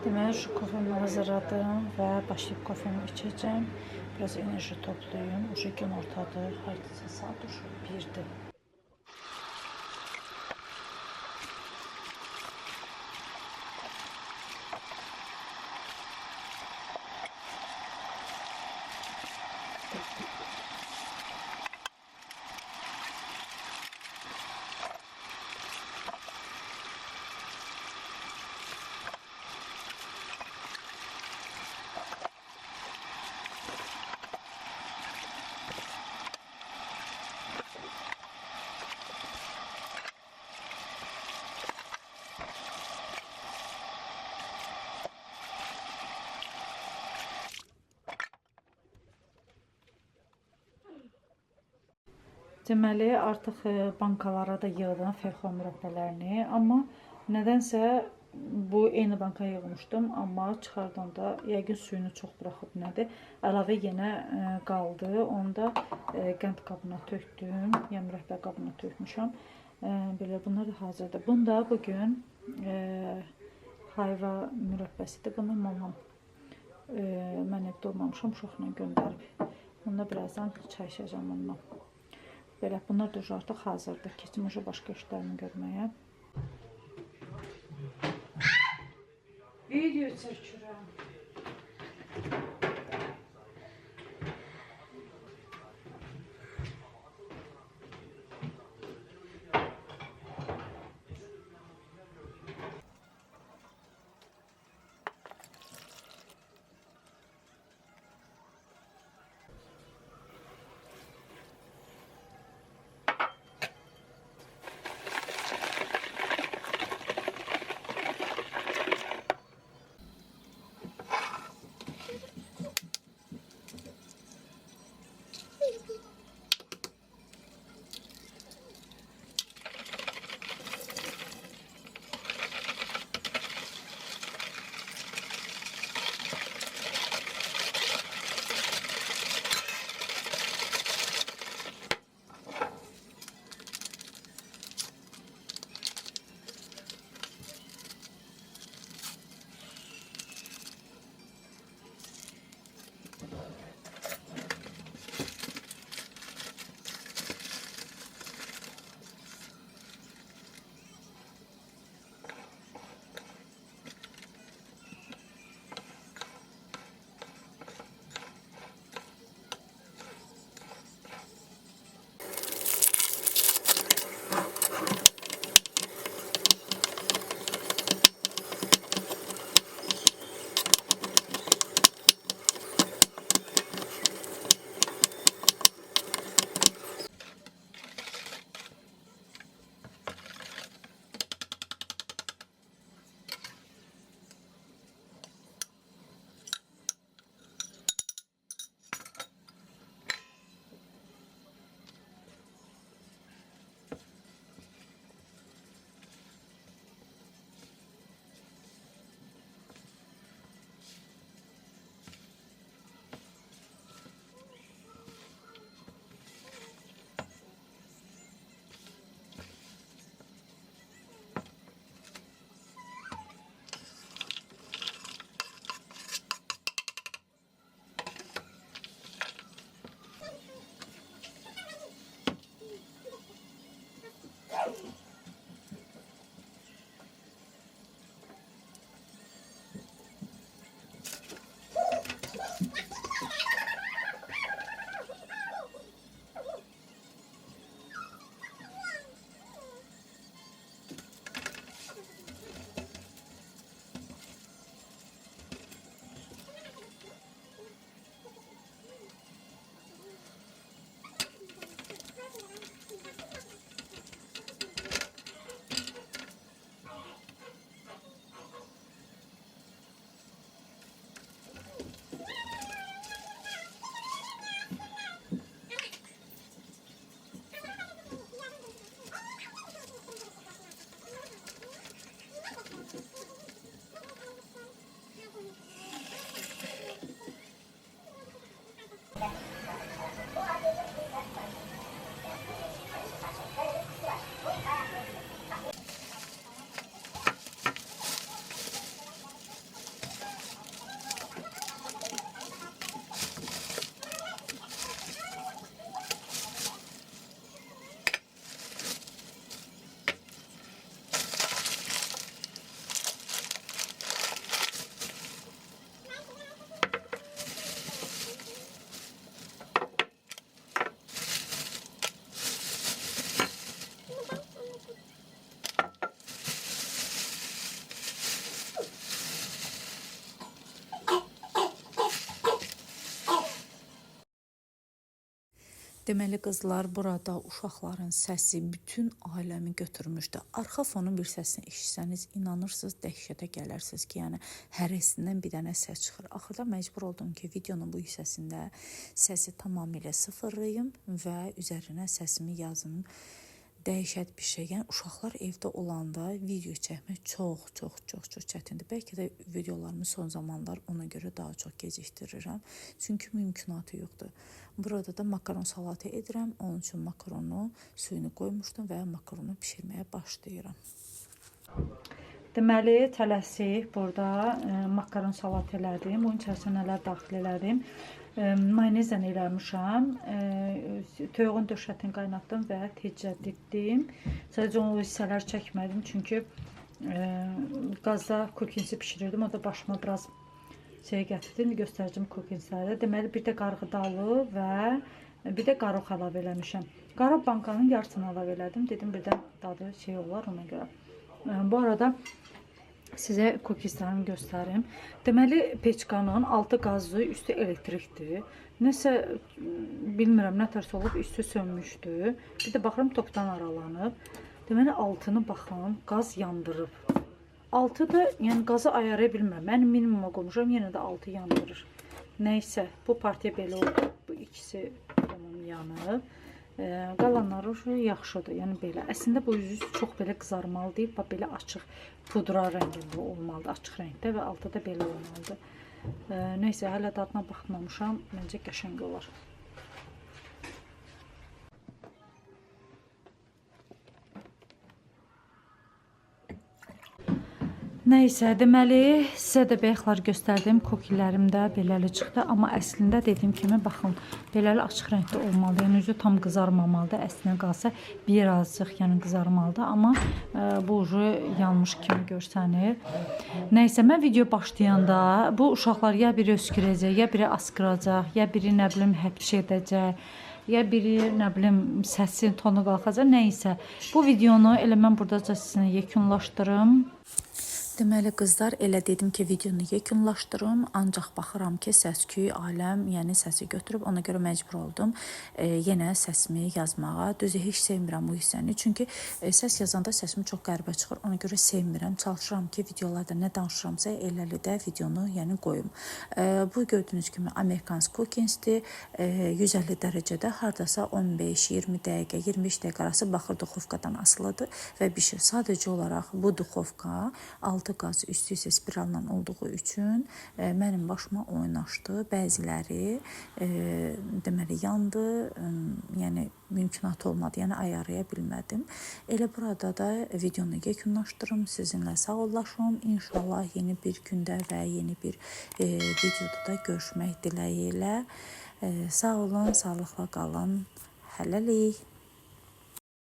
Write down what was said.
Deməli, şu kofemi hazırladım və başlayıb kofemi içəcəm. Biraz enerji toplayım. Uşaq gün ortadır. Hardasa saat uşaq 1-dir. Deməli, artıq bankalara da yığdım Ferxo mürəbbələrini, amma nədənsə bu eyni banka yığmışdım, amma çıxardanda yəqin suyunu çox buraxıb nədir. Əlavə yenə qaldı. Onu da qənd qabına tökdüm, yəni mürəbbə qabına tökmüşəm. Belə bunlar da hazırdır. Bunda bugün hayva mürəbbəsidir. Bunu mamam mən evdə olmamışam, uşaqla göndərib. Bunda birazdan çay içəcəm ondan. Belə, bunlar da artıq hazırdır. Keçim başqa işlərimi görməyə. Video çəkirəm. Deməli qızlar, burada uşaqların səsi bütün aləmi götürmüşdü. Arxa fonun bir səsini eşitsəniz inanırsınız, dəhşətə gələrsiniz ki, yəni hərəsindən bir dənə səs çıxır. Axırda məcbur oldum ki, videonun bu hissəsində səsi tamamilə sıfırlayım və üzərinə səsimi yazım. Dəhşət bir şey. Yəni uşaqlar evdə olanda video çəkmək çox çətindir. Bəlkə də videolarımı son zamanlar ona görə daha çox gecikdirirəm. Çünki mümkünatı yoxdur. Burada da makaron salatı edirəm. Onun üçün makaronu suyunu qoymuşdum və makaronu bişirməyə başlayıram. Deməli, tələsik burada makaron salat elədim. Bunun içərisinə nələr daxil elədim. Mayonezdən eləmişəm. Toyuğun döşətini qaynatdım və tezcə ditdim. Sadəcə o hissələr çəkmədim. Çünki qazda kukinsi pişirirdim. O da başıma biraz şey gətirdim. Göstərəcəm kukinsləri. Deməli, bir də qarğıdalı və bir də qarıq əlavə eləmişəm. Qara bankanın yarısını əlavə elədim. Dedim, birdən dadı şey olar ona görə. Bu arada sizə kukislərimi göstərim. Deməli, peçkanın altı qazlı, üstü elektrikdir. Nəsə, bilmirəm, nətərsə olub, üstü sönmüşdü. Bir də baxıram, topdan aralanıb. Deməli, altını baxın, qaz yandırıb. Altı da, yəni qazı ayaraya bilmirəm. Mən minimuma qoymuşam, yenə də altı yandırır. Nəysə, bu partiya belə oldu. Bu ikisi tamam yanıb. Qalanları yaxşıdır, yəni belə. Əslində bu üzü çox belə qızarmalı deyil, belə açıq pudra rəngində olmalıdır, açıq rəngdə və altı da belə olmalıdır. Nəysə, hələ dadına baxmamışam, məncə qəşəng olar. Nəysə, deməli, sizə də bəyəxlər göstərdim. Kokilərim də beləli çıxdı. Amma əslində dediyim kimi, baxın, beləli açıq rəngdə olmalıdır. Yəni, üzü tam qızarmamalıdır. Əslində qalsa birazcıq yəni, qızarmalıdır. Amma bu ucu yanmış kimi görsənir. Nəysə, mən video başlayanda bu uşaqlar ya biri öskürəcək, ya biri askıracaq, ya biri, nə bilim, həpş edəcək, ya biri, nə bilim, səsin tonu qalxacaq, nəysə. Bu videonu elə mən burada sizinlə yekunlaşdırım. Deməli qızlar, elə dedim ki, videonu yekunlaşdırım, ancaq baxıram ki, səs-küy, aləm, yəni səsi götürüb, ona görə məcbur oldum yenə səsimi yazmağa. Düzü, heç sevmirəm bu hissəni, çünki səs yazanda səsim çox qəribə çıxır, ona görə sevmirəm. Çalışıram ki, videolarda nə danışıramsa, eləli də videonu yəni qoyum. Bu gördüyünüz kimi Amerikans cookingsdir, 150 dərəcədə, hardasa 15-20 dəqiqə, 25 dəqiqə arası baxır duxovkadan asılıdır və bişir. Sadəcə olaraq bu duxovka altı qaz üstü isə spiralla olduğu üçün mənim başıma oynaşdı. Bəziləri deməli yandı, yəni mümkünat olmadı, yəni ayarlaya bilmədim. Elə burada da videonu yekunlaşdırım, sizinlə sağollaşım. İnşallah yeni bir gündə və yeni bir videoda da görüşmək diləyi ilə. Sağ olun, sağlıqla qalın. Hələlik.